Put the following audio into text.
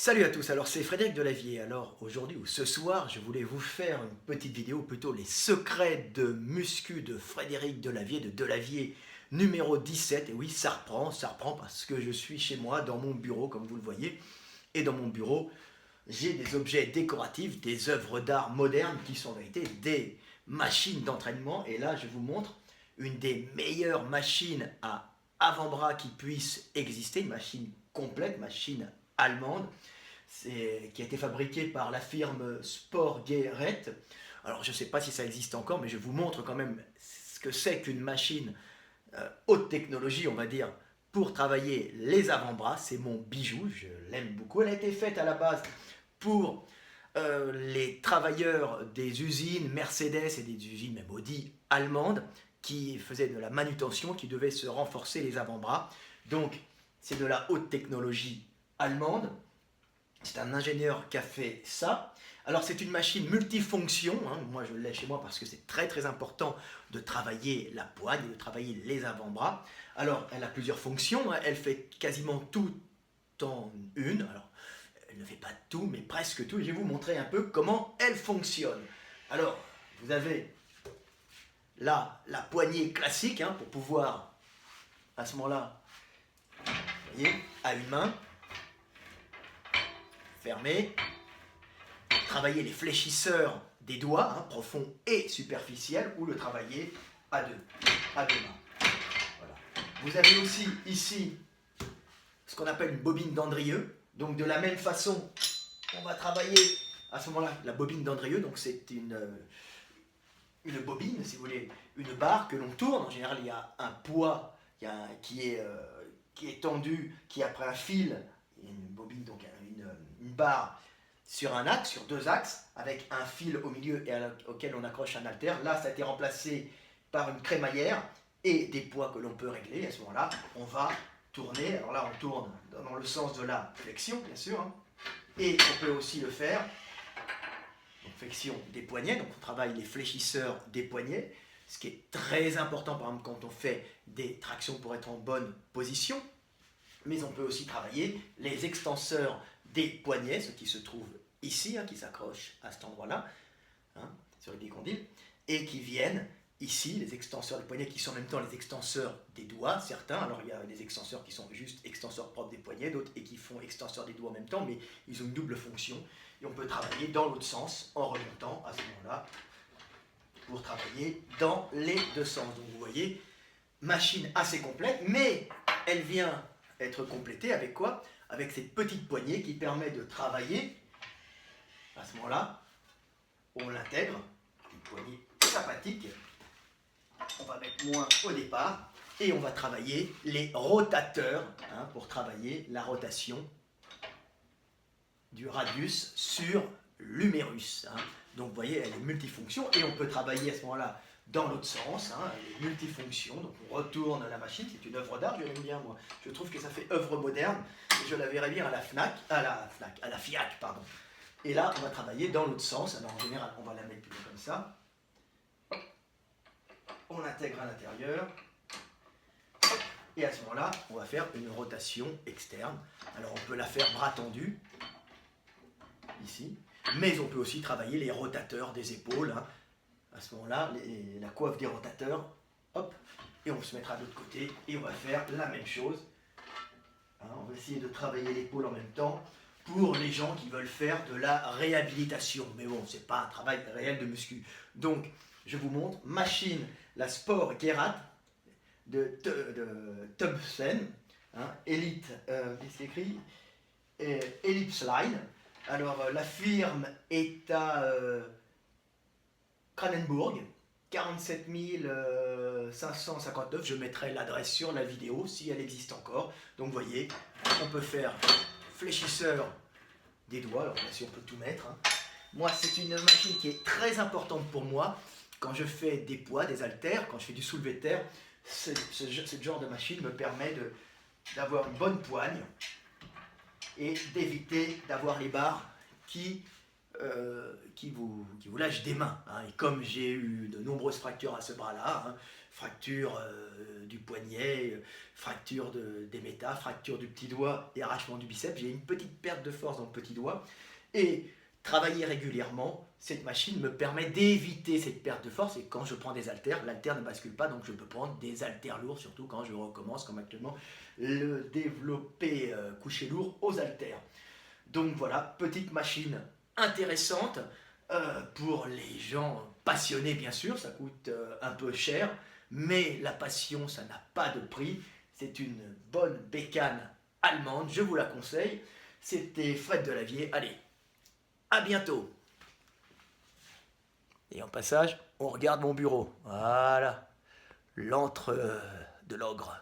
Salut à tous, alors c'est Frédéric Delavier. Alors aujourd'hui ou ce soir, je voulais vous faire une petite vidéo, plutôt les secrets de muscu de Frédéric Delavier numéro 17. Et oui, ça reprend parce que je suis chez moi dans mon bureau comme vous le voyez. Et dans mon bureau, j'ai des objets décoratifs, des œuvres d'art modernes qui sont en vérité des machines d'entraînement. Et là, je vous montre une des meilleures machines à avant-bras qui puisse exister, une machine complète, machine allemande, qui a été fabriquée par la firme Sportgerät. Alors je ne sais pas si ça existe encore, mais je vous montre quand même ce que c'est qu'une machine haute technologie, on va dire, pour travailler les avant-bras. C'est mon bijou, je l'aime beaucoup. Elle a été faite à la base pour les travailleurs des usines Mercedes et des usines même Audi allemandes qui faisaient de la manutention, qui devaient se renforcer les avant-bras. Donc c'est de la haute technologie allemande. C'est un ingénieur qui a fait ça. Alors c'est une machine multifonction, hein. Moi je l'ai chez moi parce que c'est très très important de travailler la poigne, de travailler les avant-bras. Alors elle a plusieurs fonctions, hein. Elle fait quasiment tout en une. Alors elle ne fait pas tout, mais presque tout. Je vais vous montrer un peu comment elle fonctionne. Alors vous avez là la poignée classique, hein, pour pouvoir à ce moment-là, vous voyez, à une main, fermée, travailler les fléchisseurs des doigts, hein, profonds et superficiels, ou le travailler à deux mains. Voilà. Vous avez aussi ici ce qu'on appelle une bobine d'Andrieux. Donc de la même façon, on va travailler à ce moment-là la bobine d'Andrieux. Donc c'est une bobine, si vous voulez, une barre que l'on tourne. En général, il y a un poids qui est tendu, qui après un fil, une bobine, donc une barre sur un axe, sur deux axes, avec un fil au milieu et auquel on accroche un haltère. Là, ça a été remplacé par une crémaillère et des poids que l'on peut régler. À ce moment-là, on va tourner. Alors là, on tourne dans le sens de la flexion, bien sûr, hein. Et on peut aussi le faire, donc flexion des poignets. Donc on travaille les fléchisseurs des poignets, ce qui est très important, par exemple, quand on fait des tractions pour être en bonne position. Mais on peut aussi travailler les extenseurs des poignets, ceux qui se trouvent ici, hein, qui s'accrochent à cet endroit-là, hein, sur les bicondyles, et qui viennent ici, les extenseurs des poignets qui sont en même temps les extenseurs des doigts, certains. Alors il y a des extenseurs qui sont juste extenseurs propres des poignets, d'autres et qui font extenseurs des doigts en même temps, mais ils ont une double fonction. Et on peut travailler dans l'autre sens en remontant à ce moment-là pour travailler dans les deux sens. Donc vous voyez, machine assez complète, mais elle vient être complétée avec quoi? Avec cette petite poignée qui permet de travailler. À ce moment-là, on l'intègre, une poignée sympathique. On va mettre moins au départ et on va travailler les rotateurs, hein, pour travailler la rotation du radius sur l'humérus, hein. Donc vous voyez, elle est multifonction et on peut travailler à ce moment-là dans l'autre sens, hein, elle est multifonction. Donc on retourne la machine, c'est une œuvre d'art, je l'aime bien moi. Je trouve que ça fait œuvre moderne et je la verrais bien à la FIAC, pardon. Et là, on va travailler dans l'autre sens. Alors en général, on va la mettre plutôt comme ça. On l'intègre à l'intérieur. Et à ce moment-là, on va faire une rotation externe. Alors on peut la faire bras tendus, ici. Mais on peut aussi travailler les rotateurs des épaules, hein. À ce moment-là, la coiffe des rotateurs, hop, et on se mettra de l'autre côté et on va faire la même chose. Hein, on va essayer de travailler l'épaule en même temps pour les gens qui veulent faire de la réhabilitation. Mais bon, c'est pas un travail réel de muscu. Donc, je vous montre, machine, la Sportgerät de Thompson, hein, Elite, qu'est-ce qu'il écrit, Ellipse Line. Alors, la firme est à Kranenburg, 47 559. Je mettrai l'adresse sur la vidéo si elle existe encore. Donc, vous voyez, on peut faire fléchisseur des doigts. Alors, bien sûr, on peut tout mettre, hein. Moi, c'est une machine qui est très importante pour moi quand je fais des poids, des haltères, quand je fais du soulevé de terre. Ce genre de machine me permet d'avoir une bonne poigne et d'éviter d'avoir les barres qui qui vous lâche des mains, hein. Et comme j'ai eu de nombreuses fractures à ce bras-là, hein, fracture du poignet, fracture des métas, fracture du petit doigt et arrachement du biceps, j'ai une petite perte de force dans le petit doigt. Et travailler régulièrement, cette machine me permet d'éviter cette perte de force. Et quand je prends des haltères, l'haltère ne bascule pas, donc je peux prendre des haltères lourds, surtout quand je recommence, comme actuellement, le développé couché lourd aux haltères. Donc voilà, petite machine intéressante pour les gens passionnés, bien sûr. Ça coûte un peu cher, mais la passion, ça n'a pas de prix. C'est une bonne bécane allemande, je vous la conseille. C'était Fred Delavier. Allez, à bientôt. Et en passage, on regarde mon bureau. Voilà, l'antre de l'ogre.